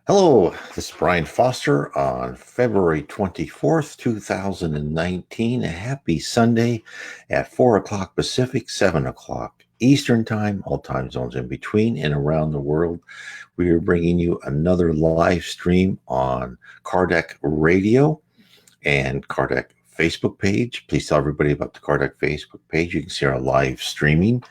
Hello, this is Brian Foster on February 24th, 2019. A happy Sunday at 4 o'clock Pacific, 7 o'clock Eastern Time, all time zones in between and around the world. We are bringing you another live stream on Kardec Radio and Kardec Facebook page. Please tell everybody about the Kardec Facebook page. You can see our live streaming.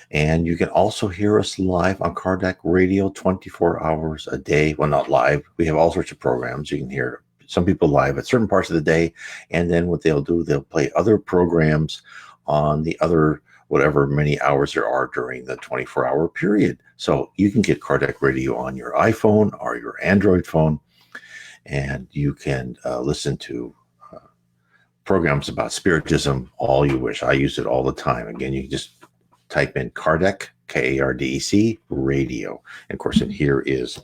And you can also hear us live on Kardec Radio 24 hours a day. Well, not live. We have all sorts of programs. You can hear some people live at certain parts of the day. And then what they'll do, they'll play other programs on the other whatever many hours there are during the 24-hour period. So you can get Kardec Radio on your iPhone or your Android phone, and you can listen to programs about spiritism all you wish. I use it all the time. Again, you can just type in Kardec, Kardec, radio. And of course, in here is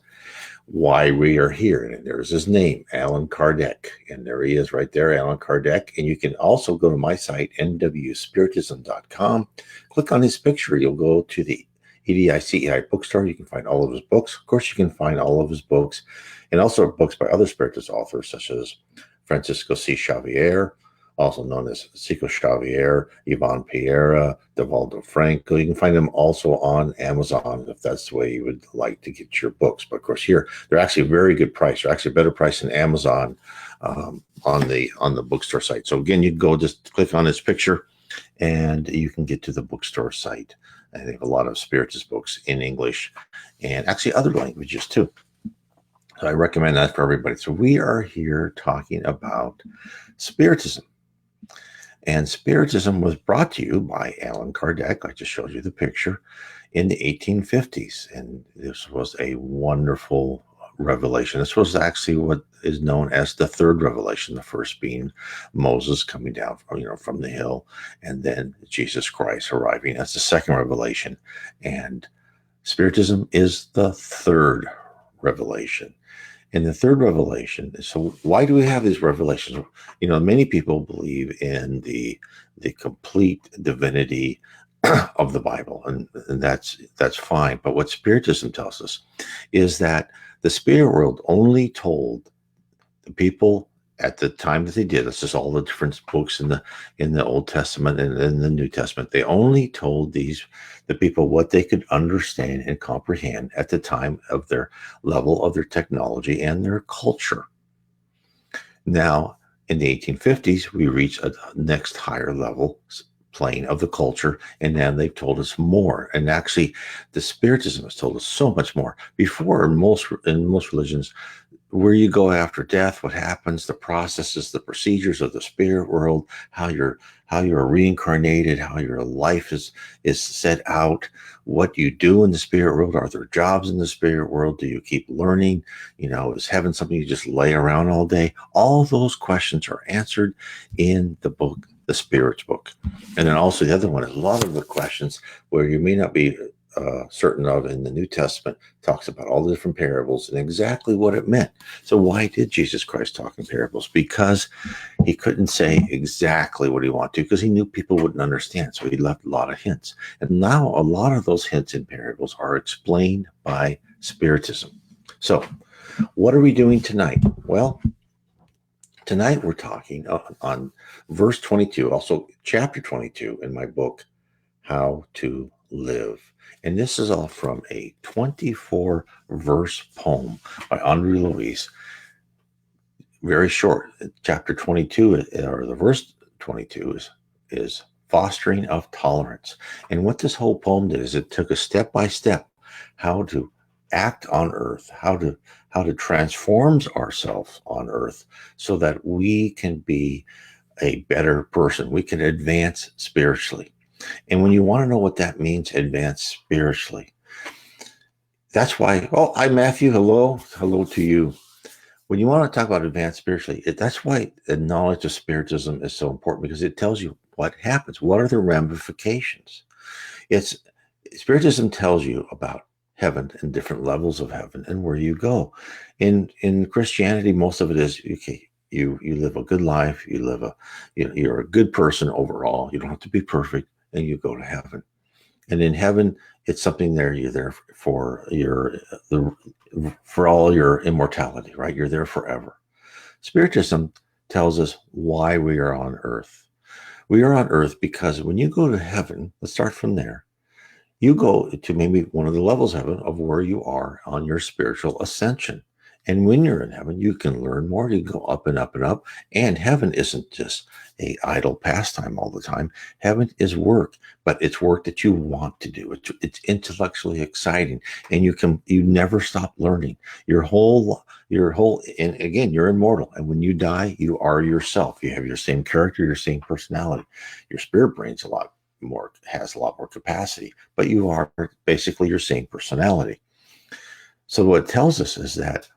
why we are here. And there's his name, Allan Kardec. And there he is right there, Allan Kardec. And you can also go to my site, nwspiritism.com. Click on his picture. You'll go to the EDICEI bookstore. You can find all of his books. Of course, you can find all of his books and also books by other spiritist authors such as Francisco C. Xavier, also known as Chico Xavier, Ivan Pereira, Devaldo Franco. You can find them also on Amazon if that's the way you would like to get your books. But of course, here they're actually a very good price. They're actually a better price than Amazon on the bookstore site. So again, you can go just click on this picture, and you can get to the bookstore site. And they have a lot of spiritist books in English and actually other languages too. So I recommend that for everybody. So we are here talking about spiritism. And spiritism was brought to you by Allan Kardec. I just showed you the picture in the 1850s. And this was a wonderful revelation. This was actually what is known as the third revelation, the first being Moses coming down from the hill, and then Jesus Christ arriving as the second revelation. And spiritism is the third revelation. In the third revelation, so why do we have these revelations? Many people believe in the complete divinity of the Bible, and that's fine. But what Spiritism tells us is that the spirit world only told the people at the time that they did. This is all the different books in the Old Testament and in the New Testament. They only told the people what they could understand and comprehend at the time of their level of their technology and their culture. Now, in the 1850s, we reached a next higher level plane of the culture, and now they've told us more. And actually, the Spiritism has told us so much more. Before, in most religions, where you go after death, what happens, the processes, the procedures of the spirit world, how you're reincarnated, how your life is set out, what you do in the spirit world. Are there jobs in the spirit world? Do you keep learning? Is heaven something you just lay around all day? All those questions are answered in the book, the Spirit's book. And then also the other one, a lot of the questions where you may not be certain of in the New Testament talks about all the different parables and exactly what it meant. So why did Jesus Christ talk in parables? Because he couldn't say exactly what he wanted to, because he knew people wouldn't understand. So he left a lot of hints. And now a lot of those hints in parables are explained by Spiritism. So what are we doing tonight? Well, tonight we're talking on verse 22, also chapter 22 in my book, How to Live. And this is all from a 24-verse poem by Andre Luiz. Very short. Chapter 22, or the verse 22, is fostering of tolerance. And what this whole poem did is it took a step-by-step how to act on earth, how to transform ourselves on earth so that we can be a better person. We can advance spiritually. And when you want to know what that means, advance spiritually, that's why, hi, Matthew, hello to you. When you want to talk about advance spiritually, that's why the knowledge of Spiritism is so important, because it tells you what happens. What are the ramifications? Spiritism tells you about heaven and different levels of heaven and where you go. In Christianity, most of it is, okay, you live a good life, you're a good person overall. You don't have to be perfect, and you go to heaven. And in heaven, it's something there you're there for for all your immortality, right? You're there forever. Spiritism tells us why we are on earth. We are on earth because when you go to heaven, let's start from there. You go to maybe one of the levels of heaven of where you are on your spiritual ascension. And when you're in heaven, you can learn more. You go up and up and up. And heaven isn't just a idle pastime all the time. Heaven is work, but it's work that you want to do. It's intellectually exciting, and you never stop learning. And again, you're immortal. And when you die, you are yourself. You have your same character, your same personality. Your spirit brain's has a lot more capacity, but you are basically your same personality. So what it tells us is that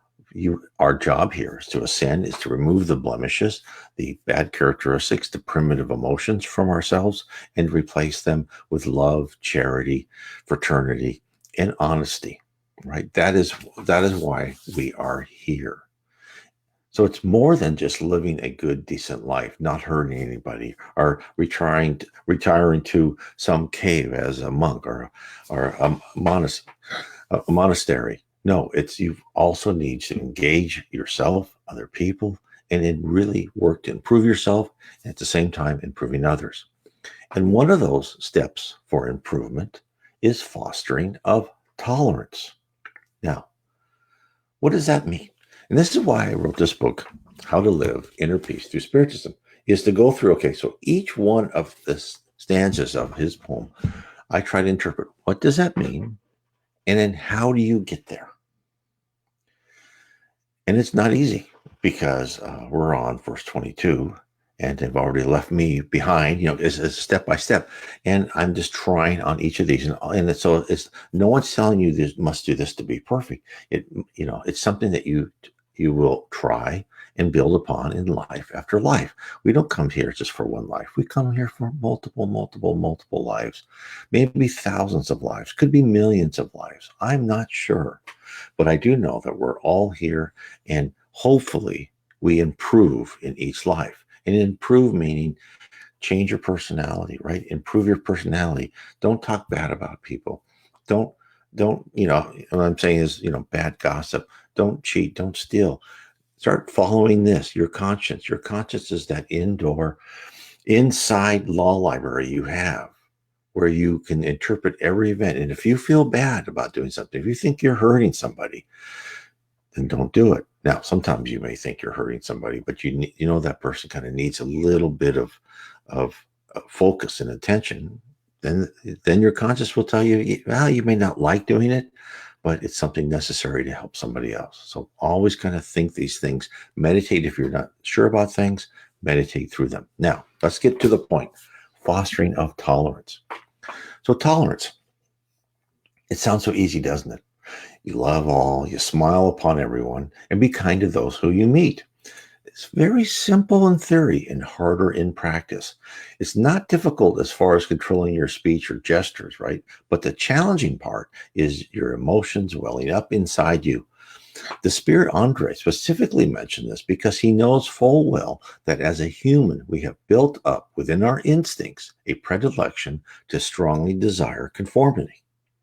our job here is to ascend, is to remove the blemishes, the bad characteristics, the primitive emotions from ourselves, and replace them with love, charity, fraternity, and honesty. Right? That is why we are here. So it's more than just living a good, decent life, not hurting anybody, or retiring to some cave as a monk or a monastery. No, it's you also need to engage yourself, other people, and then really work to improve yourself and at the same time improving others. And one of those steps for improvement is fostering of tolerance. Now, what does that mean? And this is why I wrote this book, How to Live Inner Peace Through Spiritism, is to go through, okay, so each one of the stanzas of his poem, I try to interpret what does that mean? And then how do you get there? And it's not easy because we're on verse 22 and they've already left me behind, as step by step. And I'm just trying on each of these. So it's no one's telling you this must do this to be perfect. It's something that you will try and build upon in life after life. We don't come here just for one life. We come here for multiple lives, maybe thousands of lives, could be millions of lives. I'm not sure. But I do know that we're all here and hopefully we improve in each life. And improve meaning change your personality, right? Improve your personality. Don't talk bad about people. Don't, what I'm saying is, bad gossip. Don't cheat. Don't steal. Start following this, your conscience. Your conscience is that inside law library you have where you can interpret every event. And if you feel bad about doing something, if you think you're hurting somebody, then don't do it. Now, sometimes you may think you're hurting somebody, but that person kind of needs a little bit of focus and attention. Then your conscience will tell you, well, you may not like doing it, but it's something necessary to help somebody else. So always kind of think these things. Meditate if you're not sure about things. Meditate through them. Now, let's get to the point. Fostering of tolerance. So tolerance, it sounds so easy, doesn't it? You love all, you smile upon everyone, and be kind to those who you meet. It's very simple in theory and harder in practice. It's not difficult as far as controlling your speech or gestures, right? But the challenging part is your emotions welling up inside you. The spirit Andre specifically mentioned this because he knows full well that as a human, we have built up within our instincts a predilection to strongly desire conformity.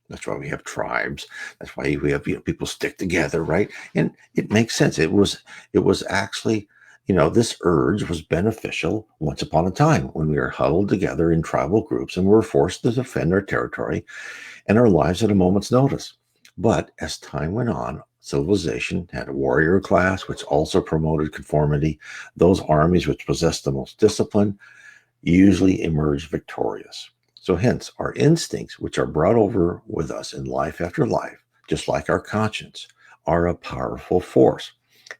That's why we have tribes. That's why we have people stick together, right? And it makes sense. It was actually, this urge was beneficial once upon a time when we were huddled together in tribal groups and were forced to defend our territory and our lives at a moment's notice. But as time went on, civilization had a warrior class, which also promoted conformity. Those armies which possessed the most discipline usually emerged victorious. So hence, our instincts, which are brought over with us in life after life, just like our conscience, are a powerful force.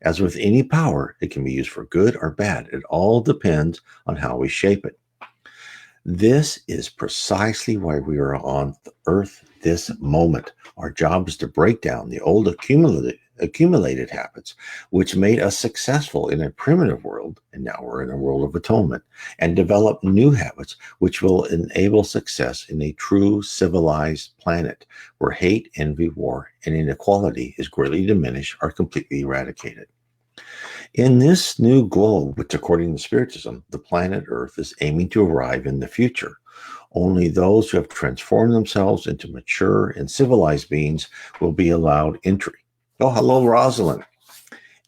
As with any power, it can be used for good or bad. It all depends on how we shape it. This is precisely why we are on the earth this moment. Our job is to break down the old accumulated habits, which made us successful in a primitive world, and now we're in a world of atonement, and develop new habits, which will enable success in a true civilized planet where hate, envy, war, and inequality is greatly diminished or completely eradicated. In this new globe, which according to Spiritism, the planet Earth is aiming to arrive in the future, Only those who have transformed themselves into mature and civilized beings will be allowed entry. Oh, hello, Rosalind.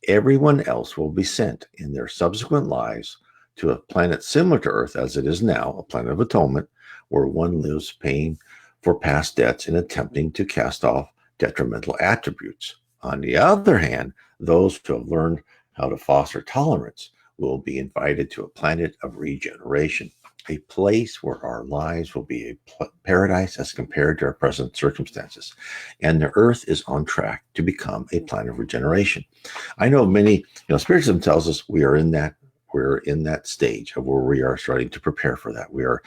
Everyone else will be sent in their subsequent lives to a planet similar to Earth as it is now, a planet of atonement, where one lives paying for past debts and attempting to cast off detrimental attributes. On the other hand, those who have learned how to foster tolerance will be invited to a planet of regeneration, a place where our lives will be a paradise as compared to our present circumstances. And the Earth is on track to become a planet of regeneration. I know many, Spiritism tells us we're in that stage of where we are starting to prepare for that. We're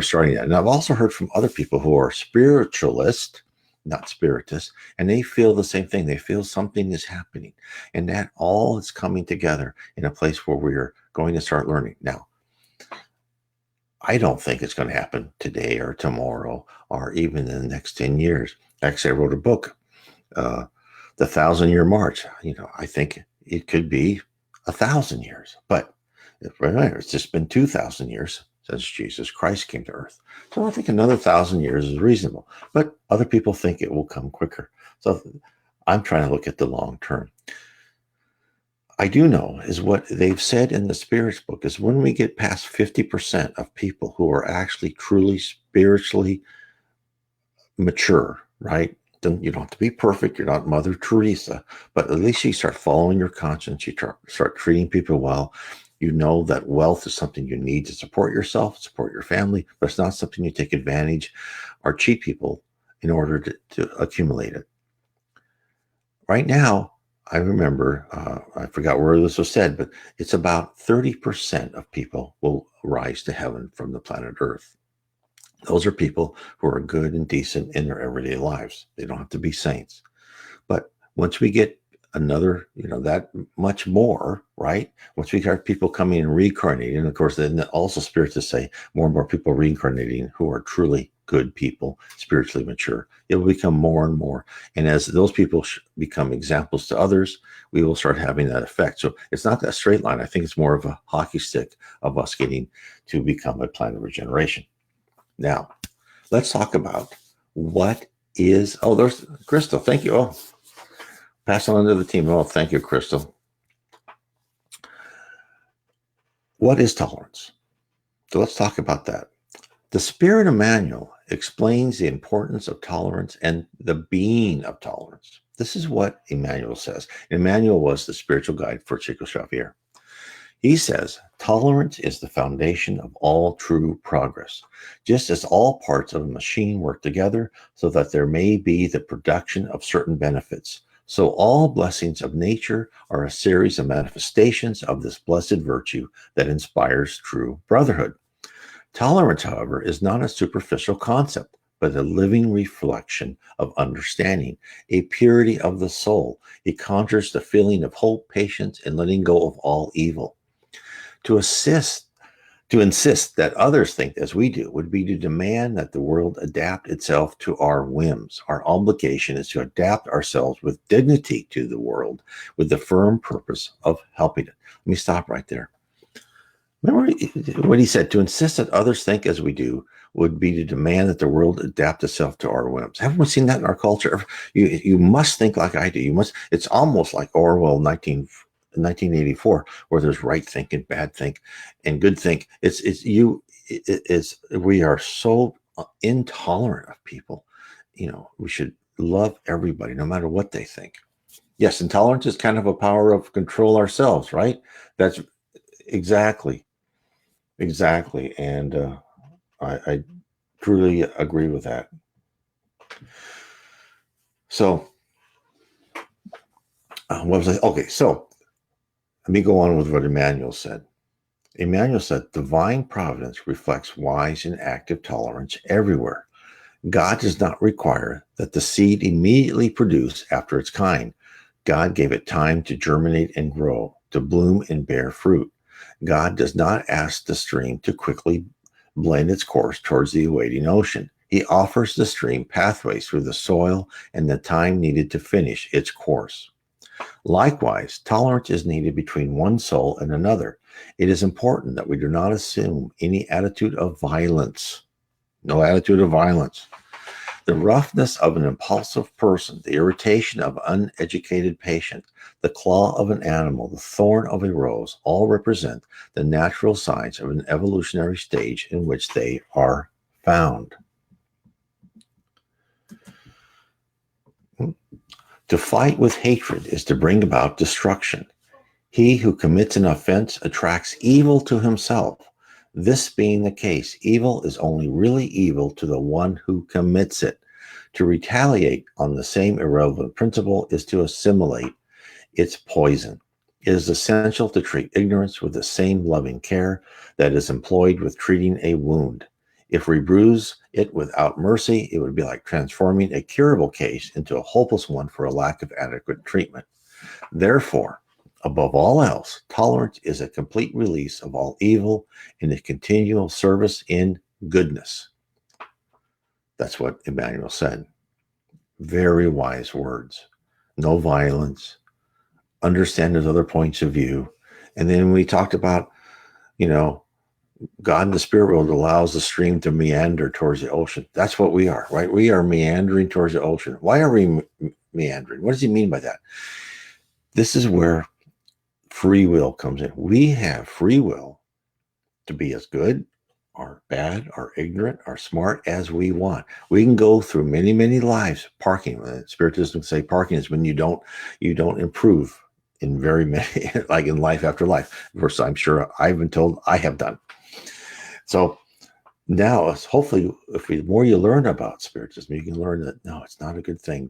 starting that. And I've also heard from other people who are spiritualists, not spiritists, and they feel the same thing. They feel something is happening, and that all is coming together in a place where we're going to start learning. Now, I don't think it's going to happen today or tomorrow or even in the next 10 years. Actually, I wrote a book, The 1,000-Year March. I think it could be 1,000 years, but remember, it's just been 2,000 years since Jesus Christ came to earth. So I think another 1,000 years is reasonable, but other people think it will come quicker. So I'm trying to look at the long term. I do know is what they've said in the spirits book is when we get past 50% of people who are actually truly spiritually mature, right? Then you don't have to be perfect. You're not Mother Teresa, but at least you start following your conscience. You start treating people well. You know that wealth is something you need to support yourself, support your family, but it's not something you take advantage or cheat people in order to accumulate it. Right now, I remember, I forgot where this was said, but it's about 30% of people will rise to heaven from the planet Earth. Those are people who are good and decent in their everyday lives. They don't have to be saints. But once we get another, that much more, right? Once we got people coming and reincarnating, and of course, then also spirits to say more and more people reincarnating who are truly good people, spiritually mature. It will become more and more. And as those people become examples to others, we will start having that effect. So it's not that straight line. I think it's more of a hockey stick of us getting to become a planet of regeneration. Now, let's talk about what is, there's Crystal. Thank you. Oh, pass on to the team. Oh, thank you, Crystal. What is tolerance? So let's talk about that. The Spirit Emmanuel explains the importance of tolerance and the being of tolerance. This is what Emmanuel says. Emmanuel was the spiritual guide for Chico Xavier. He says, tolerance is the foundation of all true progress. Just as all parts of a machine work together so that there may be the production of certain benefits, so all blessings of nature are a series of manifestations of this blessed virtue that inspires true brotherhood. Tolerance, however, is not a superficial concept, but a living reflection of understanding, a purity of the soul. It conjures the feeling of hope, patience, and letting go of all evil. To insist that others think as we do would be to demand that the world adapt itself to our whims. Our obligation is to adapt ourselves with dignity to the world, with the firm purpose of helping it. Let me stop right there. Remember what he said, to insist that others think as we do would be to demand that the world adapt itself to our whims. Haven't we seen that in our culture? You must think like I do. You must. It's almost like Orwell 1984, where there's right think and bad think and good think. We are so intolerant of people. We should love everybody, no matter what they think. Yes, intolerance is kind of a power of control ourselves, right? That's exactly. And I truly agree with that. So, what was I? Okay, so let me go on with what Emmanuel said. Emmanuel said, divine providence reflects wise and active tolerance everywhere. God does not require that the seed immediately produce after its kind. God gave it time to germinate and grow, to bloom and bear fruit. God does not ask the stream to quickly blend its course towards the awaiting ocean. He offers the stream pathways through the soil and the time needed to finish its course. Likewise, tolerance is needed between one soul and another. It is important that we do not assume any attitude of violence no attitude of violence. The roughness of an impulsive person, the irritation of an uneducated patient, the claw of an animal, the thorn of a rose, all represent the natural signs of an evolutionary stage in which they are found. To fight with hatred is to bring about destruction. He who commits an offense attracts evil to himself. This being the case, evil is only really evil to the one who commits it. To retaliate on the same irrelevant principle is to assimilate its poison. It is essential to treat ignorance with the same loving care that is employed with treating a wound. If we bruise it without mercy, it would be like transforming a curable case into a hopeless one for a lack of adequate treatment. Therefore, above all else, tolerance is a complete release of all evil and a continual service in goodness. That's what Emmanuel said. Very wise words. No violence. Understand his other points of view. And then we talked about, God in the spirit world allows the stream to meander towards the ocean. That's what we are, right? We are meandering towards the ocean. Why are we meandering? What does he mean by that? This is where free will comes in. We have free will to be as good or bad or ignorant or smart as we want. We can go through many, many lives parking. Spiritism say parking is when you don't improve in very many, like in life after life. Of course, I'm sure I've been told I have done. So now, hopefully, the more you learn about Spiritism, you can learn that, no, it's not a good thing.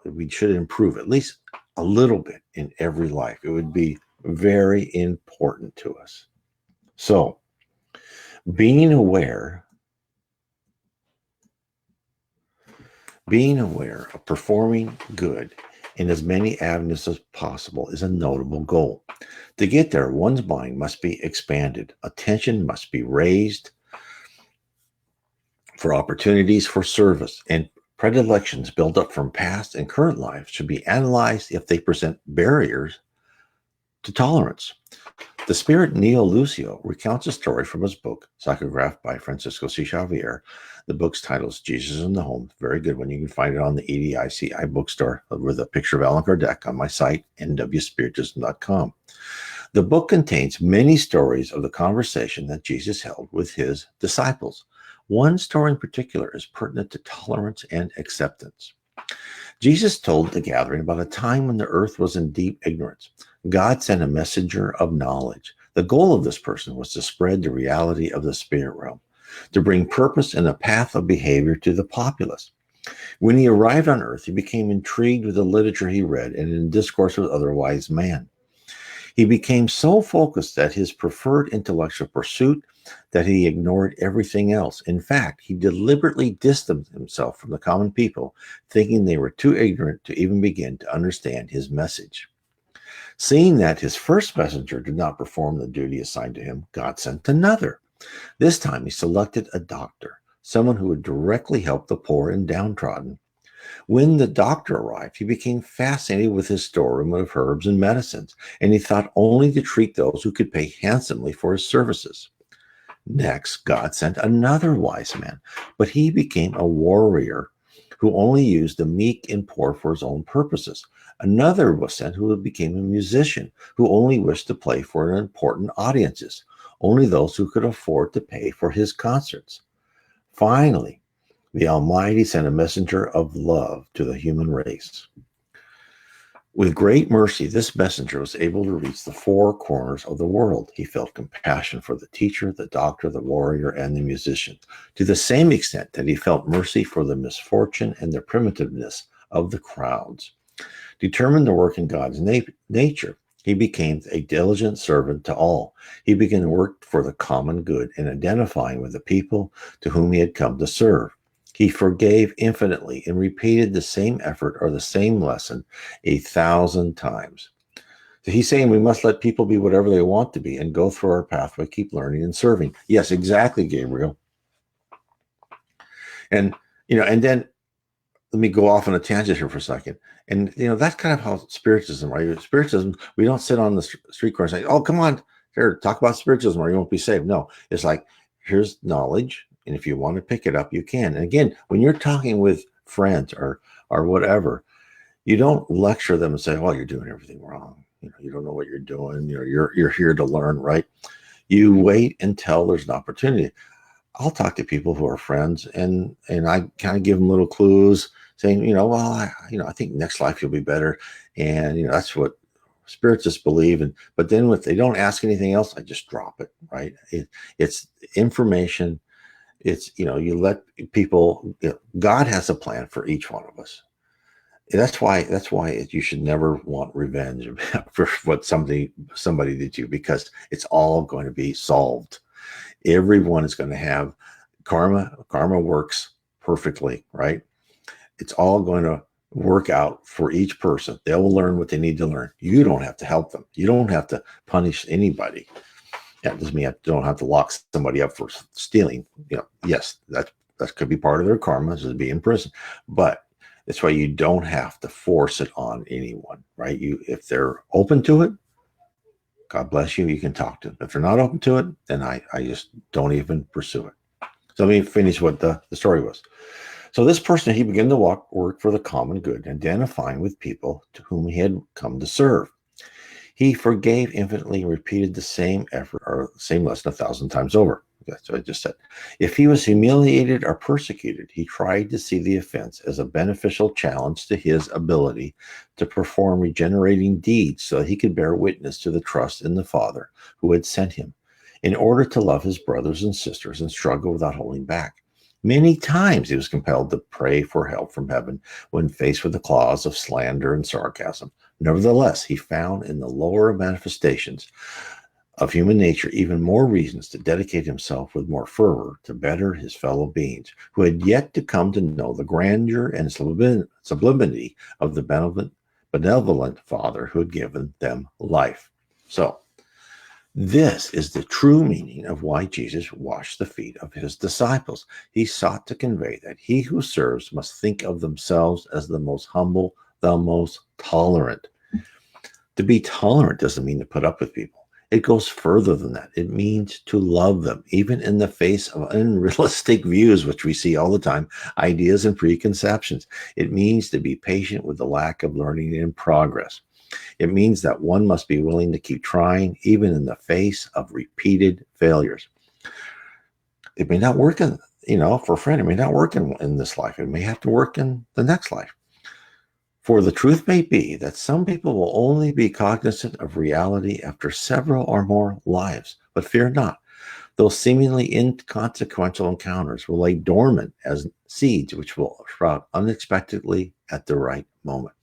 We should improve at least a little bit in every life. It would be very important to us. So, being aware of performing good in as many avenues as possible is a notable goal. To get there, one's mind must be expanded. Attention must be raised for opportunities for service, and predilections built up from past and current lives should be analyzed if they present barriers to tolerance. The spirit Neo Lucio recounts a story from his book, psychographed by Francisco C. Xavier. The book's title is Jesus in the Home. Very good one. You can find it on the EDICI bookstore with a picture of Allan Kardec on my site, nwspiritism.com. The book contains many stories of the conversation that Jesus held with his disciples. One story in particular is pertinent to tolerance and acceptance. Jesus told the gathering about a time when the earth was in deep ignorance. God sent a messenger of knowledge. The goal of this person was to spread the reality of the spirit realm, to bring purpose and a path of behavior to the populace. When he arrived on earth, he became intrigued with the literature he read and in discourse with other wise men. He became so focused at his preferred intellectual pursuit that he ignored everything else. In fact, he deliberately distanced himself from the common people, thinking they were too ignorant to even begin to understand his message. Seeing that his first messenger did not perform the duty assigned to him, God sent another. This time he selected a doctor, someone who would directly help the poor and downtrodden. When the doctor arrived, he became fascinated with his storeroom of herbs and medicines, and he thought only to treat those who could pay handsomely for his services. Next, God sent another wise man, but he became a warrior who only used the meek and poor for his own purposes. Another was sent who became a musician who only wished to play for important audiences, only those who could afford to pay for his concerts. Finally, the Almighty sent a messenger of love to the human race. With great mercy, this messenger was able to reach the four corners of the world. He felt compassion for the teacher, the doctor, the warrior, and the musician, to the same extent that he felt mercy for the misfortune and the primitiveness of the crowds. Determined to work in God's nature, he became a diligent servant to all. He began to work for the common good and identifying with the people to whom he had come to serve. He forgave infinitely and repeated the same effort or the same lesson 1,000 times. So he's saying we must let people be whatever they want to be and go through our pathway, keep learning and serving. Yes, exactly, Gabriel. And, and then let me go off on a tangent here for a second. And, that's kind of how Spiritism, right? Spiritism, we don't sit on the street corner and say, oh, come on, here, talk about Spiritism or you won't be saved. No, it's like, here's knowledge. And if you want to pick it up, you can. And again, when you're talking with friends or whatever, you don't lecture them and say, "Oh, you're doing everything wrong. You don't know what you're doing. You're here to learn, right?" You wait until there's an opportunity. I'll talk to people who are friends, and I kind of give them little clues, saying, well, I think next life you'll be better, and that's what spiritists believe. And but then if they don't ask anything else, I just drop it. Right? It's information. It's you let people. God has a plan for each one of us. That's why you should never want revenge for what somebody did to you, because it's all going to be solved. Everyone is going to have karma. Karma works perfectly, right? It's all going to work out for each person. They will learn what they need to learn. You don't have to help them. You don't have to punish anybody. That doesn't mean you don't have to lock somebody up for stealing. Yes, that could be part of their karma, is to be in prison. But that's why you don't have to force it on anyone, right? If they're open to it, God bless you, you can talk to them. If they're not open to it, then I just don't even pursue it. So let me finish what the story was. So this person, he began to work for the common good, identifying with people to whom he had come to serve. He forgave infinitely and repeated the same effort or the same lesson 1,000 times over. That's what I just said. If he was humiliated or persecuted, he tried to see the offense as a beneficial challenge to his ability to perform regenerating deeds so that he could bear witness to the trust in the Father who had sent him, in order to love his brothers and sisters and struggle without holding back. Many times he was compelled to pray for help from heaven when faced with the claws of slander and sarcasm. Nevertheless, he found in the lower manifestations of human nature even more reasons to dedicate himself with more fervor to better his fellow beings, who had yet to come to know the grandeur and sublimity of the benevolent Father who had given them life. So, this is the true meaning of why Jesus washed the feet of his disciples. He sought to convey that he who serves must think of themselves as the most humble, the most tolerant. To be tolerant doesn't mean to put up with people. It goes further than that. It means to love them, even in the face of unrealistic views, which we see all the time, ideas and preconceptions. It means to be patient with the lack of learning and progress. It means that one must be willing to keep trying, even in the face of repeated failures. It may not work for a friend, it may not work in this life. It may have to work in the next life. For the truth may be that some people will only be cognizant of reality after several or more lives. But fear not. Those seemingly inconsequential encounters will lay dormant as seeds which will sprout unexpectedly at the right moment.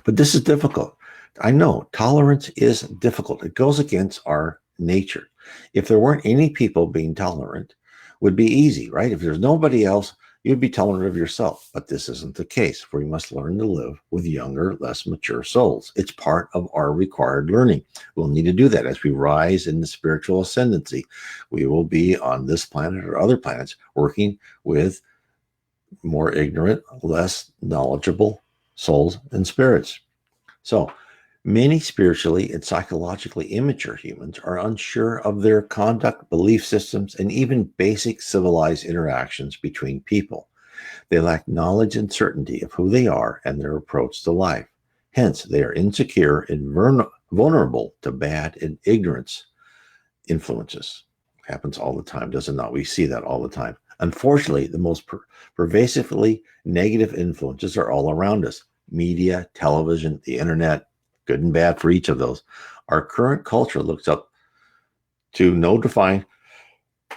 But this is difficult. I know tolerance is difficult. It goes against our nature. If there weren't any people being tolerant, it would be easy, right? If there's nobody else, you'd be tolerant of yourself. But this isn't the case, for we must learn to live with younger, less mature souls. It's part of our required learning. We'll need to do that as we rise in the spiritual ascendancy. We will be on this planet or other planets working with more ignorant, less knowledgeable souls and spirits. So many spiritually and psychologically immature humans are unsure of their conduct, belief systems, and even basic civilized interactions between people. They lack knowledge and certainty of who they are and their approach to life. Hence, they are insecure and vulnerable to bad and ignorance influences. Happens all the time, does it not? We see that all the time. Unfortunately, the most pervasively negative influences are all around us. Media, television, the internet, good and bad for each of those. Our current culture looks up to no defined,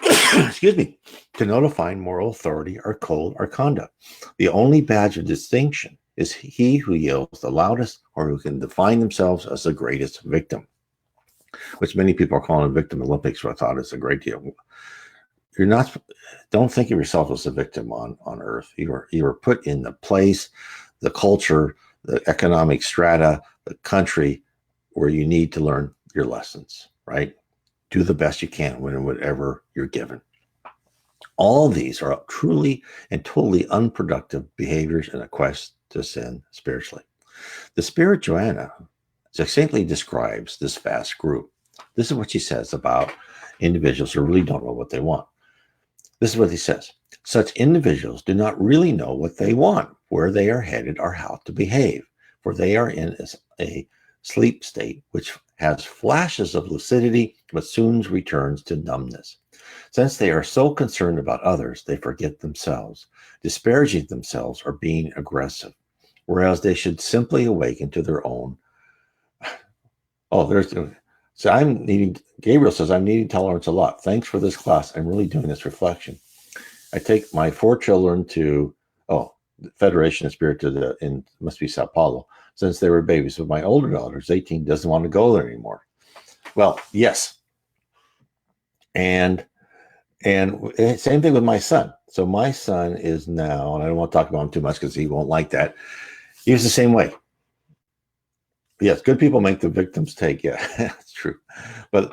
to no defined moral authority or code or conduct. The only badge of distinction is he who yells the loudest or who can define themselves as the greatest victim, which many people are calling victim Olympics, which I thought is a great deal. Don't think of yourself as a victim on earth. You are put in the place, the culture, the economic strata, the country where you need to learn your lessons, right? Do the best you can when whatever you're given. All these are truly and totally unproductive behaviors in a quest to ascend spiritually. The Spirit Joanna succinctly describes this vast group. This is what she says about individuals who really don't know what they want. This is what he says. Such individuals do not really know what they want, where they are headed, or how to behave, for they are in a sleep state which has flashes of lucidity but soon returns to numbness. Since they are so concerned about others, they forget themselves, disparaging themselves or being aggressive, whereas they should simply awaken to their own. Oh, there's. So I'm needing, Gabriel says, I'm needing tolerance a lot. Thanks for this class. I'm really doing this reflection. I take my 4 children to, the Federation of Spirit must be Sao Paulo, since they were babies. But my older daughter's 18, doesn't want to go there anymore. Well, yes. And same thing with my son. So my son is now, and I don't want to talk about him too much because he won't like that. He was the same way. Yes, good people make the victims take. Yeah, that's true. But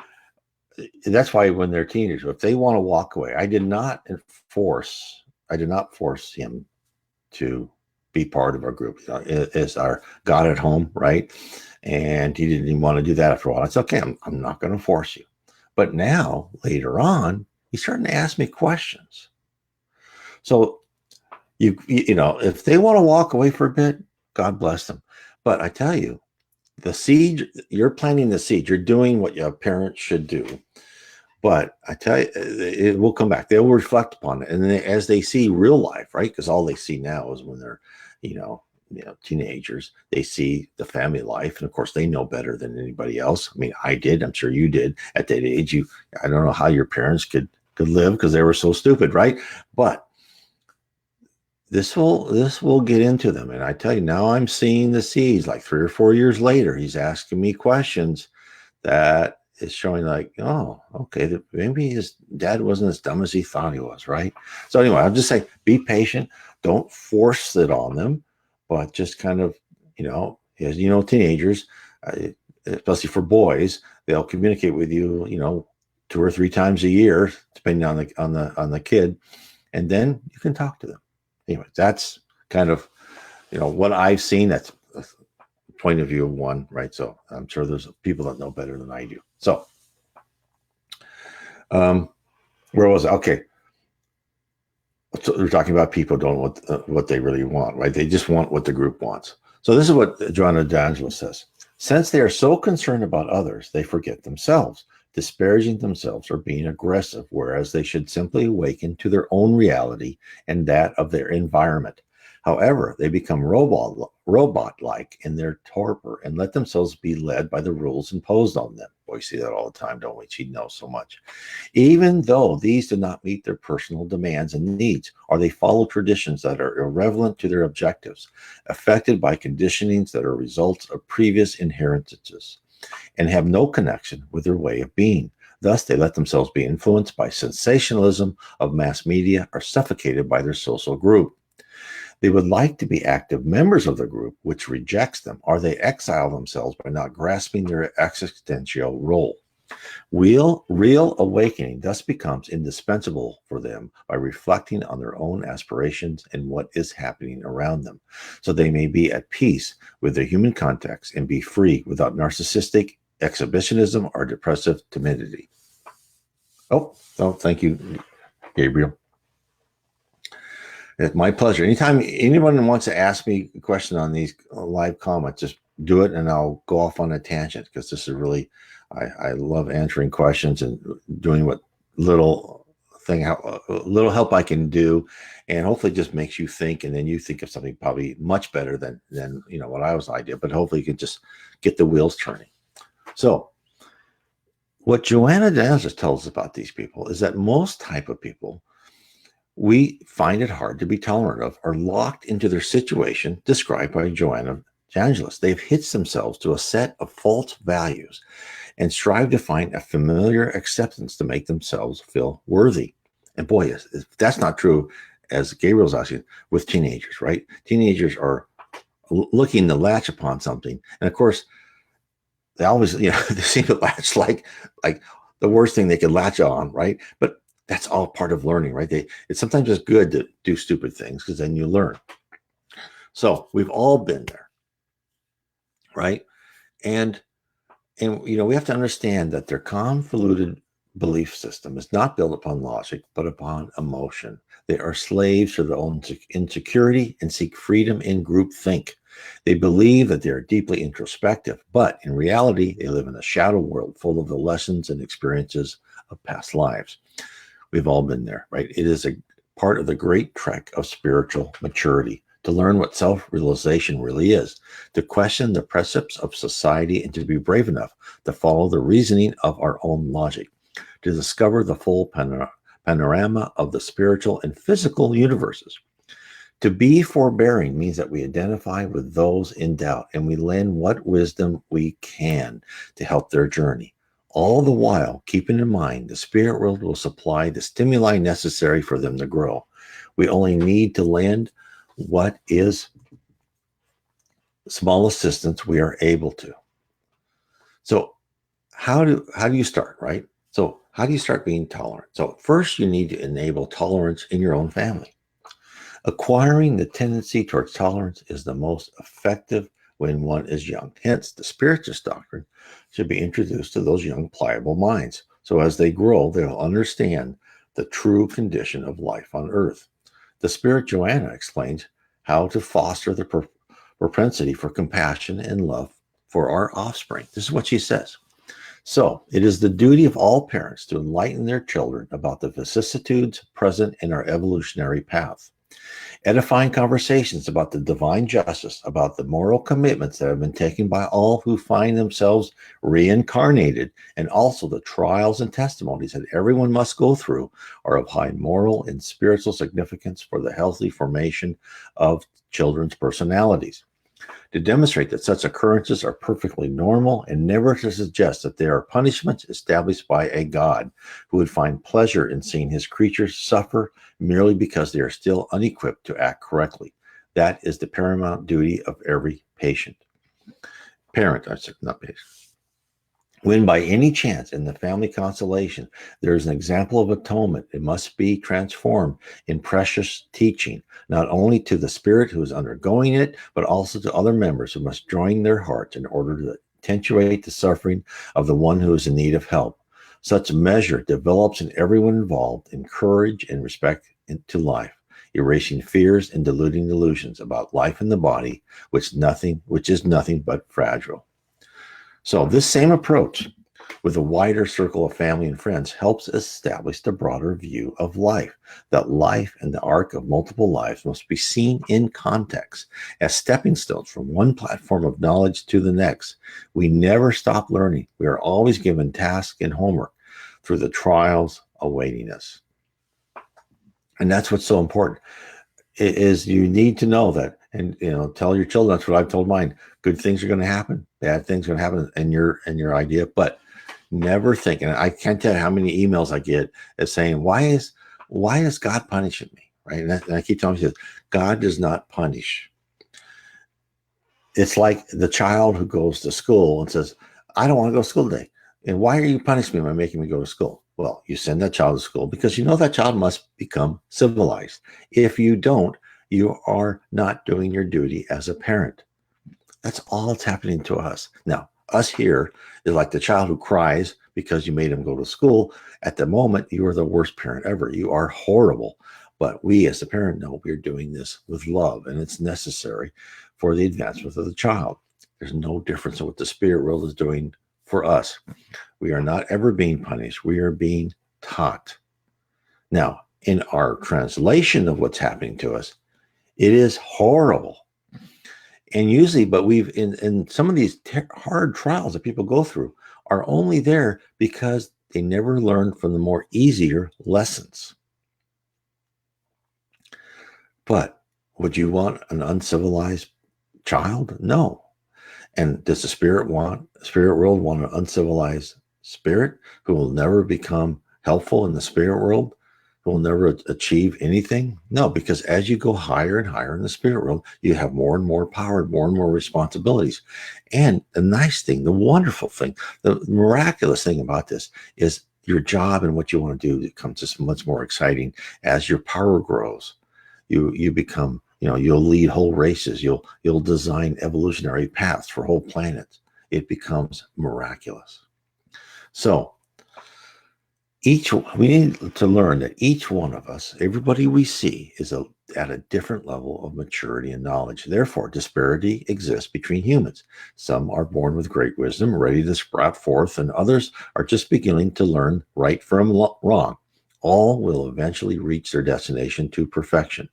that's why when they're teenagers, if they want to walk away, I did not force him to be part of our group. Is our God at home, right? And he didn't even want to do that after a while. It's okay. I'm not going to force you. But now, later on, he's starting to ask me questions. So you know, if they want to walk away for a bit, God bless them. But I tell you, the seed, you're planting the seed. You're doing what your parents should do. But I tell you, it will come back. They'll reflect upon it. And then as they see real life, right? Because all they see now is when they're, teenagers, they see the family life. And of course, they know better than anybody else. I mean, I did. I'm sure you did at that age. I don't know how your parents could live because they were so stupid, right? But this will get into them. And I tell you, now I'm seeing the seeds like 3 or 4 years later. He's asking me questions that is showing like, oh, okay, maybe his dad wasn't as dumb as he thought he was, right? So anyway, I'll just say, be patient. Don't force it on them, but just kind of, as you know, teenagers, especially for boys, they'll communicate with you, 2 or 3 times a year, depending on the kid, and then you can talk to them. Anyway, that's kind of, what I've seen. That's a point of view of one, right? So I'm sure there's people that know better than I do. So, where was I? Okay. So we're talking about people don't want what they really want, right? They just want what the group wants. So this is what Joanna D'Angelo says. Since they are so concerned about others, they forget themselves, disparaging themselves or being aggressive, whereas they should simply awaken to their own reality and that of their environment. However, they become robot-like in their torpor and let themselves be led by the rules imposed on them. Boy, we see that all the time, don't we? She knows so much. Even though these do not meet their personal demands and needs, or they follow traditions that are irrelevant to their objectives, affected by conditionings that are results of previous inheritances, and have no connection with their way of being. Thus, they let themselves be influenced by sensationalism of mass media or suffocated by their social group. They would like to be active members of the group, which rejects them, or they exile themselves by not grasping their existential role. Real awakening thus becomes indispensable for them by reflecting on their own aspirations and what is happening around them, so they may be at peace with their human context and be free without narcissistic exhibitionism or depressive timidity. Oh, thank you, Gabriel. It's my pleasure. Anytime anyone wants to ask me a question on these live comments, just do it and I'll go off on a tangent because this is really, I love answering questions and doing what little help I can do, and hopefully it just makes you think, and then you think of something probably much better than what I did, but hopefully you can just get the wheels turning. So what Joanna D'Angelo tells us about these people is that most type of people, we find it hard to be tolerant of, are locked into their situation described by Joanna D'Angelo. They've hitched themselves to a set of false values and strive to find a familiar acceptance to make themselves feel worthy. And boy, if that's not true, as Gabriel's asking, with teenagers, right? Teenagers are looking to latch upon something. And of course, they always, they seem to latch like the worst thing they could latch on, right? But that's all part of learning, right? It's sometimes just good to do stupid things because then you learn. So we've all been there, right? And we have to understand that their convoluted belief system is not built upon logic, but upon emotion. They are slaves to their own insecurity and seek freedom in groupthink. They believe that they are deeply introspective, but in reality, they live in a shadow world full of the lessons and experiences of past lives. We've all been there, right? It is a part of the great trek of spiritual maturity to learn what self realization really is, to question the precepts of society, and to be brave enough to follow the reasoning of our own logic, to discover the full panorama of the spiritual and physical universes. To be forbearing means that we identify with those in doubt and we lend what wisdom we can to help their journey. All the while, keeping in mind the spirit world will supply the stimuli necessary for them to grow. We only need to lend what is small assistance we are able to. So, how do you start, right? So, how do you start being tolerant? So, first, you need to enable tolerance in your own family. Acquiring the tendency towards tolerance is the most effective when one is young. Hence, the spiritist doctrine should be introduced to those young, pliable minds. So as they grow, they'll understand the true condition of life on earth. The Spirit Joanna explains how to foster the propensity for compassion and love for our offspring. This is what she says. So, it is the duty of all parents to enlighten their children about the vicissitudes present in our evolutionary path. Edifying conversations about the divine justice, about the moral commitments that have been taken by all who find themselves reincarnated, and also the trials and testimonies that everyone must go through are of high moral and spiritual significance for the healthy formation of children's personalities. To demonstrate that such occurrences are perfectly normal and never to suggest that they are punishments established by a God who would find pleasure in seeing his creatures suffer merely because they are still unequipped to act correctly. That is the paramount duty of every parent, not patient. When by any chance in the family constellation there is an example of atonement, it must be transformed in precious teaching, not only to the spirit who is undergoing it, but also to other members who must join their hearts in order to attenuate the suffering of the one who is in need of help. Such measure develops in everyone involved in courage and respect to life, erasing fears and diluting illusions about life in the body, which is nothing but fragile. So this same approach with a wider circle of family and friends helps establish the broader view of life, that life and the arc of multiple lives must be seen in context as stepping stones from one platform of knowledge to the next. We never stop learning. We are always given tasks and homework through the trials awaiting us. And that's what's so important. It is you need to know that, and tell your children. That's what I've told mine. Good things are going to happen, bad things are going to happen in your idea, but never think. And I can't tell you how many emails I get as saying, why is God punishing me, right? And I keep telling you, God does not punish. It's like the child who goes to school and says, I don't want to go to school today. And why are you punishing me by making me go to school? Well, you send that child to school because you know that child must become civilized. If you don't, you are not doing your duty as a parent. That's all that's happening to us. Now, us here is like the child who cries because you made him go to school. At the moment, you are the worst parent ever. You are horrible. But we as a parent know we're doing this with love, and it's necessary for the advancement of the child. There's no difference in what the spirit world is doing for us. We are not ever being punished. We are being taught. Now, in our translation of what's happening to us, it is horrible. And usually, but we've in some of these hard trials that people go through are only there because they never learned from the more easier lessons. But would you want an uncivilized child? No. And does the spirit world want an uncivilized spirit who will never become helpful in the spirit world, who will never achieve anything? No, because as you go higher and higher in the spirit world, you have more and more power, more and more responsibilities. And the nice thing, the wonderful thing, the miraculous thing about this is your job and what you want to do becomes just much more exciting as your power grows. You become, you'll lead whole races. You'll design evolutionary paths for whole planets. It becomes miraculous. So We need to learn that each one of us, everybody we see, is at a different level of maturity and knowledge. Therefore, disparity exists between humans. Some are born with great wisdom, ready to sprout forth, and others are just beginning to learn right from wrong. All will eventually reach their destination to perfection.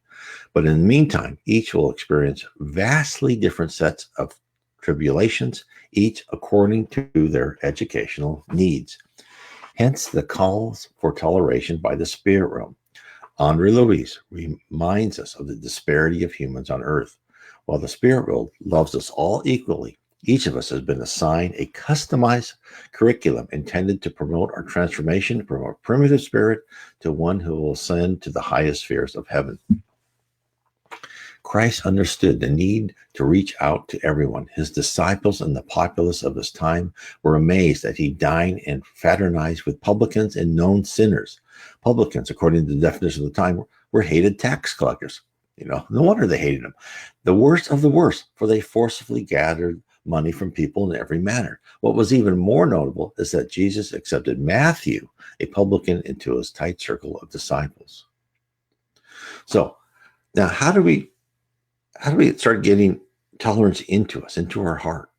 But in the meantime, each will experience vastly different sets of tribulations, each according to their educational needs. Hence the calls for toleration by the spirit realm. Andre Luiz reminds us of the disparity of humans on earth. While the spirit world loves us all equally, each of us has been assigned a customized curriculum intended to promote our transformation from a primitive spirit to one who will ascend to the highest spheres of heaven. Christ understood the need to reach out to everyone. His disciples and the populace of his time were amazed that he dined and fraternized with publicans and known sinners. Publicans, according to the definition of the time, were hated tax collectors. No wonder they hated him. The worst of the worst, for they forcibly gathered money from people in every manner. What was even more notable is that Jesus accepted Matthew, a publican, into his tight circle of disciples. So now how do we start getting tolerance into us, into our heart?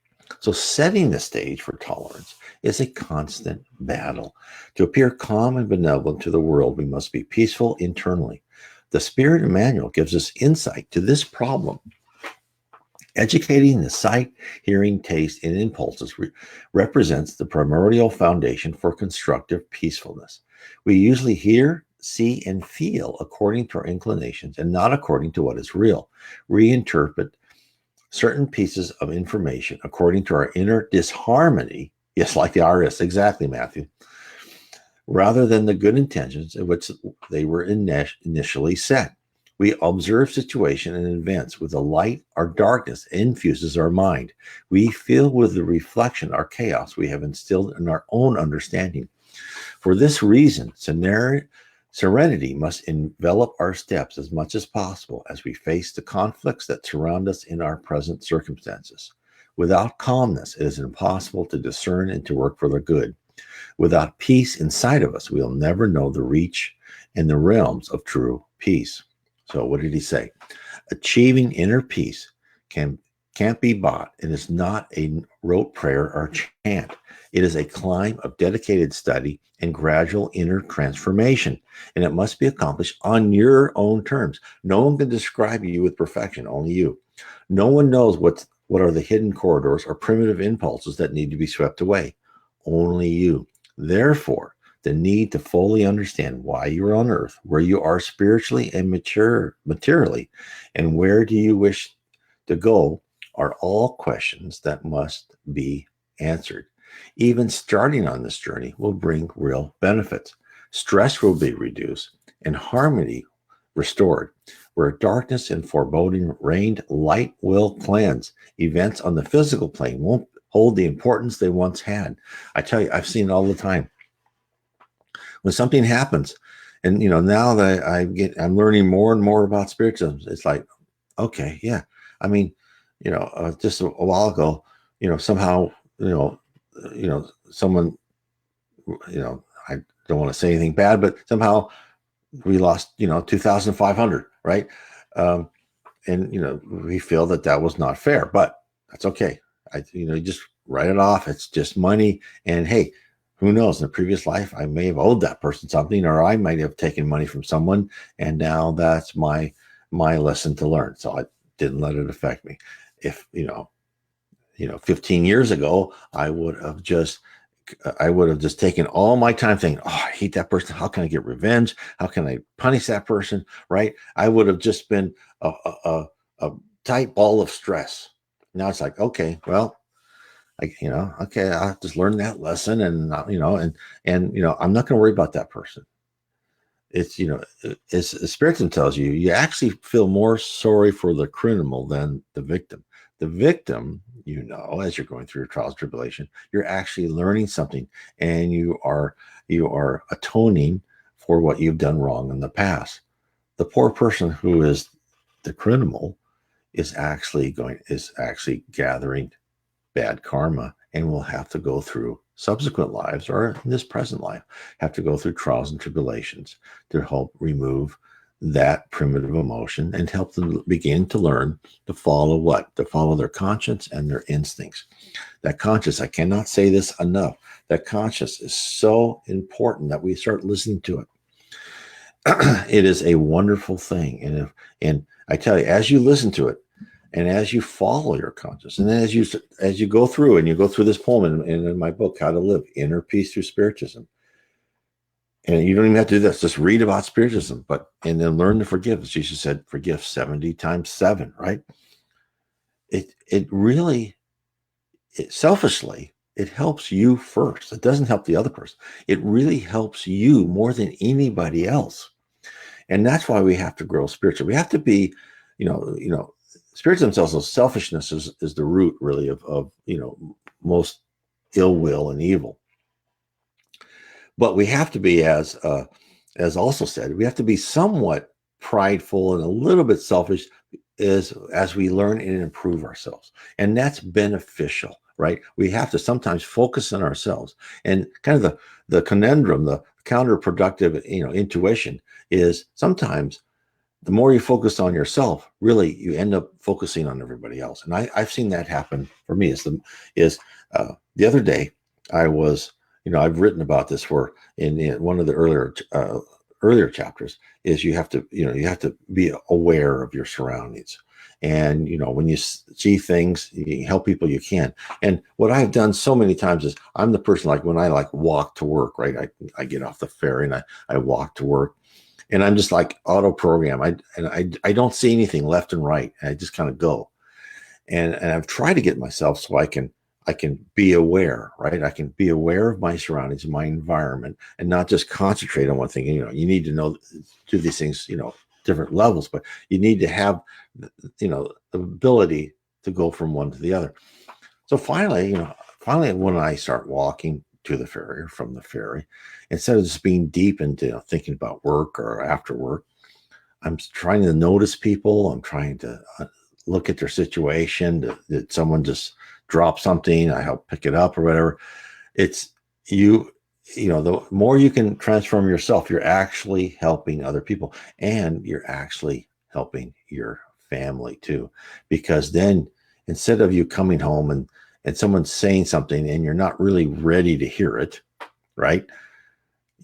So setting the stage for tolerance is a constant battle. To appear calm and benevolent to the world, we must be peaceful internally. The Spirit Emmanuel gives us insight to this problem. Educating the sight, hearing, taste, and impulses represents the primordial foundation for constructive peacefulness. We usually hear, see, and feel according to our inclinations and not according to what is real. Reinterpret certain pieces of information according to our inner disharmony. Yes, like the artist, exactly, Matthew. Rather than the good intentions in which they were initially set. We observe situation and events with the light or darkness infuses our mind. We feel with the reflection or chaos we have instilled in our own understanding. For this reason, serenity must envelop our steps as much as possible as we face the conflicts that surround us in our present circumstances. Without calmness, it is impossible to discern and to work for the good. Without peace inside of us, we'll never know the reach and the realms of true peace. So what did he say? Achieving inner peace can't be bought. It is not a rote prayer or chant. It is a climb of dedicated study and gradual inner transformation, and it must be accomplished on your own terms. No one can describe you with perfection, only you. No one knows what are the hidden corridors or primitive impulses that need to be swept away, only you. Therefore, the need to fully understand why you're on earth, where you are spiritually and materially, and where do you wish to go are all questions that must be answered. Even starting on this journey will bring real benefits. Stress will be reduced and harmony restored. Where darkness and foreboding reigned, light will cleanse. Events on the physical plane won't hold the importance they once had. I tell you, I've seen it all the time. When something happens, and now that I'm learning more and more about spiritism, it's like, okay, yeah. I mean, just a while ago, somehow, someone, I don't want to say anything bad, but somehow we lost, 2,500, right? And we feel that was not fair, but that's okay. You just write it off. It's just money. And hey, who knows? In a previous life, I may have owed that person something, or I might have taken money from someone, and now that's my lesson to learn. So I didn't let it affect me. If 15 years ago, I would have just taken all my time thinking, oh, I hate that person. How can I get revenge? How can I punish that person? Right? I would have just been a tight ball of stress. Now it's like, okay, well, okay, I'll just learn that lesson, and I'm not going to worry about that person. It's as Spiritism tells you, you actually feel more sorry for the criminal than the victim. The victim, as you're going through your trials, tribulation, you're actually learning something, and you are atoning for what you've done wrong in the past. The poor person who is the criminal is actually gathering bad karma and will have to go through subsequent lives or in this present life have to go through trials and tribulations to help remove that primitive emotion and help them begin to learn to follow what? To follow their conscience and their instincts. That conscience, I cannot say this enough, that conscience is so important that we start listening to it. It is a wonderful thing. And I tell you, as you listen to it, and as you follow your conscience, and then as you go through, and you go through this poem in my book, How to Live Inner Peace Through Spiritism, and you don't even have to do this, just read about Spiritism, and then learn to forgive. As Jesus said, forgive 70 times 7, right? It really, selfishly, it helps you first. It doesn't help the other person. It really helps you more than anybody else. And that's why we have to grow spiritually. We have to be, spirits themselves, so selfishness is the root really of most ill will and evil. But we have to be, as also said, we have to be somewhat prideful and a little bit selfish as we learn and improve ourselves. And that's beneficial, right? We have to sometimes focus on ourselves. And kind of the conundrum, the counterproductive, intuition is sometimes the more you focus on yourself, really you end up focusing on everybody else. And I've seen that happen for me. The other day I was, I've written about this where in one of the earlier chapters is you have to be aware of your surroundings. And, when you see things, you help people you can. And what I've done so many times is I'm the person, like when I walk to work, right? I get off the ferry and I walk to work, and I'm just like auto program. I don't see anything left and right. And I just kind of go. And I've tried to get myself so I can be aware, right? I can be aware of my surroundings and my environment and not just concentrate on one thing. You need to do these things, different levels, but you need to have, the ability to go from one to the other. So finally, when I start walking to the ferry or from the ferry, instead of just being deep into thinking about work or after work, I'm trying to notice people. I'm trying to look at their situation. Did someone just drop something? I help pick it up or whatever. It's the more you can transform yourself, you're actually helping other people, and you're actually helping your family too. Because then instead of you coming home and someone's saying something and you're not really ready to hear it, right?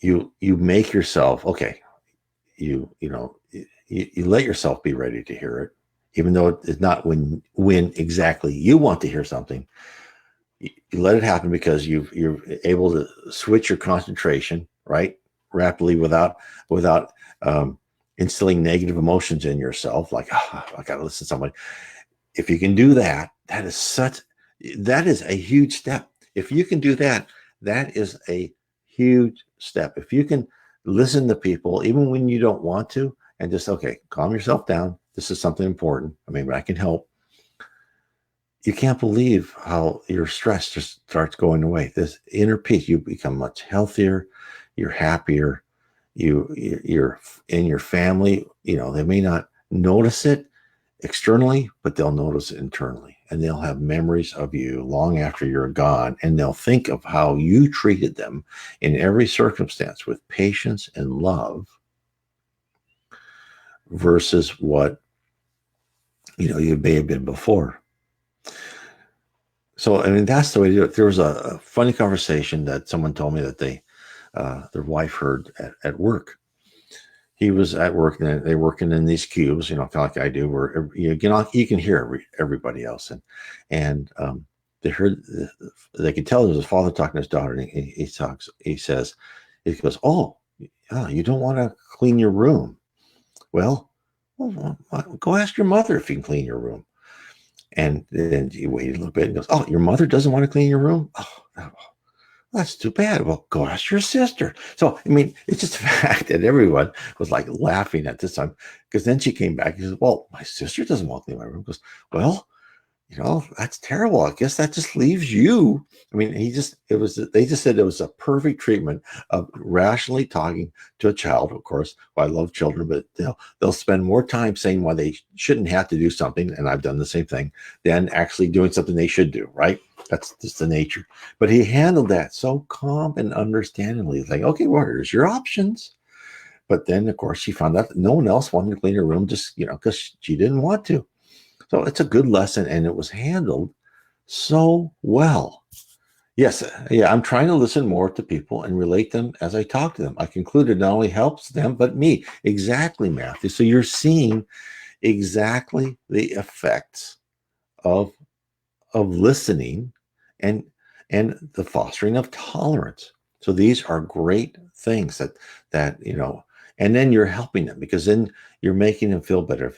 You make yourself, okay, you let yourself be ready to hear it, even though it's not when exactly you want to hear something. You let it happen because you're able to switch your concentration, right, rapidly without instilling negative emotions in yourself, like, oh, I got to listen to somebody. If you can do that, that is a huge step. If you can do that, that is a huge step. If you can listen to people, even when you don't want to, and just, okay, calm yourself down. This is something important. I can help. You can't believe how your stress just starts going away. This inner peace, you become much healthier. You're happier. You're in your family. They may not notice it externally, but they'll notice it internally, and they'll have memories of you long after you're gone, and they'll think of how you treated them in every circumstance with patience and love versus what you may have been before. So that's the way to do it. There was a funny conversation that someone told me that their wife heard at work. He was at work, and they're working in these cubes, kind of like I do, where you can hear everybody else, and they could tell there was a father talking to his daughter, and he goes, oh, you don't want to clean your room? Well, go ask your mother if you can clean your room. And then he waited a little bit and goes, oh, your mother doesn't want to clean your room? Oh, that's too bad. Well, go ask your sister. So, it's just the fact that everyone was like laughing at this time, because then she came back and says, well, my sister doesn't want to clean my room. He goes, well, that's terrible. I guess that just leaves you. They just said it was a perfect treatment of rationally talking to a child. Of course, I love children, but they'll spend more time saying why they shouldn't have to do something, and I've done the same thing, than actually doing something they should do, right? That's just the nature. But he handled that so calm and understandingly. Like, okay, well, here's your options. But then, of course, she found out that no one else wanted to clean her room just, because she didn't want to. So it's a good lesson, and it was handled so well. Yes, yeah, I'm trying to listen more to people and relate them as I talk to them. I concluded not only helps them, but me. Exactly, Matthew. So you're seeing exactly the effects of listening and the fostering of tolerance. So these are great things that and then you're helping them, because then you're making them feel better.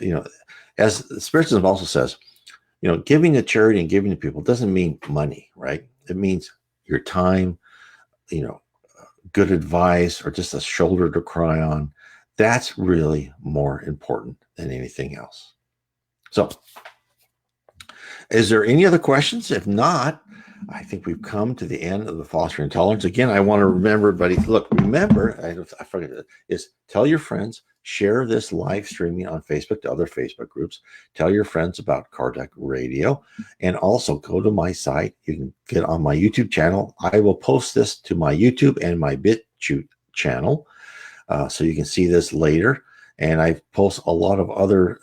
As Spiritism also says, giving to charity and giving to people doesn't mean money, right? It means your time, good advice, or just a shoulder to cry on. That's really more important than anything else. So, is there any other questions? If not, I think we've come to the end of the fostering tolerance. Again, I want to remember everybody, remember, I forget it, is tell your friends, share this live streaming on Facebook to other Facebook groups, tell your friends about Kardec Radio, and also go to my site. You can get on my YouTube channel. I will post this to my YouTube and my BitChute channel, so you can see this later. And I post a lot of other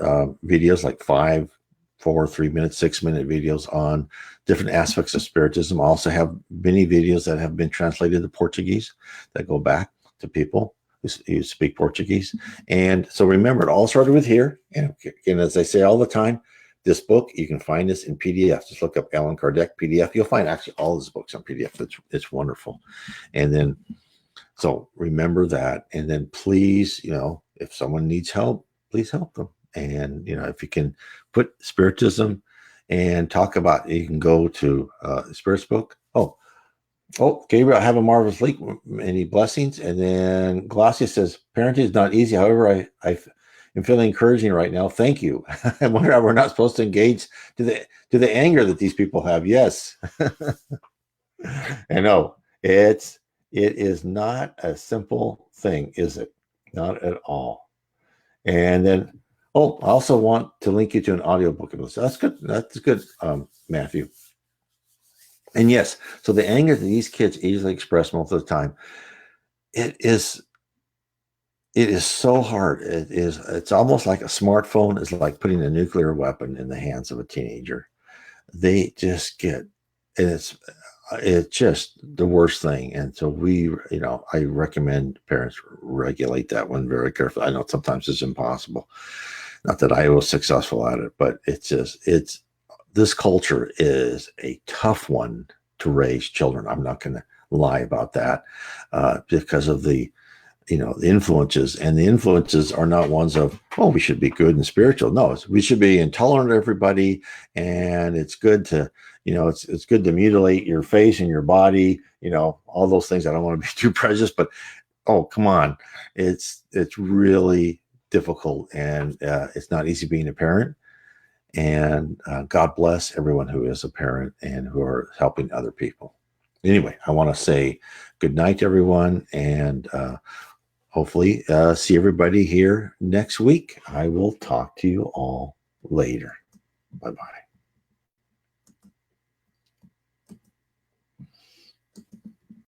videos, like 5, 4, 3 minute, 6 minute videos on different aspects of Spiritism. I also have many videos that have been translated to Portuguese that go back to people who speak Portuguese. And so remember, it all started with here. And as I say all the time, this book, you can find this in PDF. Just look up Allan Kardec PDF. You'll find actually all his books on PDF. It's wonderful. And then, so remember that. And then please, if someone needs help, please help them. And, if you can put Spiritism and talk about, you can go to Spirit's book. Oh, Gabriel, have a marvelous week. Many blessings. And then Glacia says, parenting is not easy. However, I am feeling encouraging right now. Thank you. I wonder how we're not supposed to engage to the anger that these people have. Yes. I know. It is not a simple thing, is it? Not at all. And then, I also want to link you to an audiobook of this. That's good. That's good, Matthew. And yes, so the anger that these kids easily express most of the time, it is so hard. It's almost like a smartphone is like putting a nuclear weapon in the hands of a teenager. They just get, and it's just the worst thing. And so I recommend parents regulate that one very carefully. I know sometimes it's impossible. Not that I was successful at it, but this culture is a tough one to raise children. I'm not going to lie about that, because of the influences, and the influences are not ones of, we should be good and spiritual. No, we should be intolerant of everybody. And it's good to, it's good to mutilate your face and your body, all those things. I don't want to be too prejudiced, but, come on. It's really difficult, and it's not easy being a parent. And God bless everyone who is a parent and who are helping other people. Anyway, I want to say good night, everyone, and hopefully see everybody here next week. I will talk to you all later. Bye-bye.